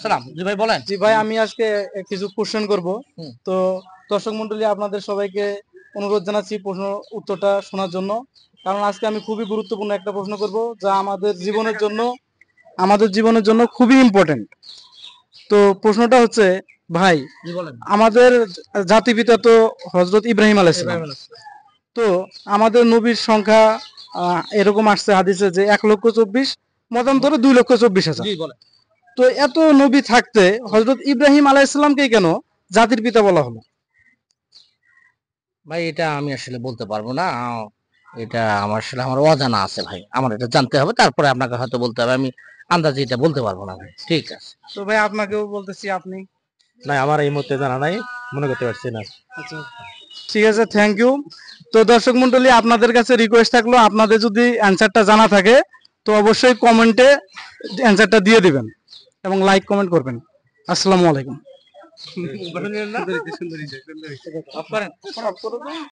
সালাম জি ভাই বলেন। জি ভাই, আমি আজকে কিছু কোশ্চেন করব। হুম। তো দর্শক মন্ডলী, আপনাদের সবাইকে অনুরোধ জানাচ্ছি প্রশ্ন উত্তরটা শোনার জন্য। কারণ আজকে আমি খুবই গুরুত্বপূর্ণ একটা প্রশ্ন করব, যা আমাদের জীবনের জন্য খুবই ইম্পর্টেন্ট। তো প্রশ্নটা হচ্ছে, ভাই, জি বলেন। আমাদের জাতিপিতা তো হযরত ইব্রাহিম আলাইহিস সালাম। ইব্রাহিম আলাইহিস সালাম। তো আমাদের নবীর সংখ্যা এরকম আসছে হাদিসে যে 1,24,000, মতান্তরে 2,24,000। জি বলেন। তো এত নবী থাকতে হযরত ইব্রাহিম আলাইহিস সালামকে কেন জাতির পিতা বলা হলো? ভাই এটা আমি আসলে বলতে পারবো না। এটা আমার অজানা আছে ভাই। আমার এটা জানতে হবে, তারপরে আপনাকে হয়তো বলতে হবে। আমি আন্দাজে এটা বলতে পারবো না ভাই। ঠিক আছে। তো ভাই, আপনাকেও বলতেছি, আপনি। না আমার এই মুহূর্তে জানা নাই, মনে করতে পারছি না। আচ্ছা, ঠিক আছে, থ্যাংক ইউ। তো দর্শক মন্ডলী, আপনাদের কাছে রিকোয়েস্ট থাকলো, আপনাদের যদি অ্যান্সারটা জানা থাকে তো অবশ্যই কমেন্টে অ্যান্সারটা দিয়ে দিবেন এবং লাইক কমেন্ট করবেন। আসসালামু আলাইকুম।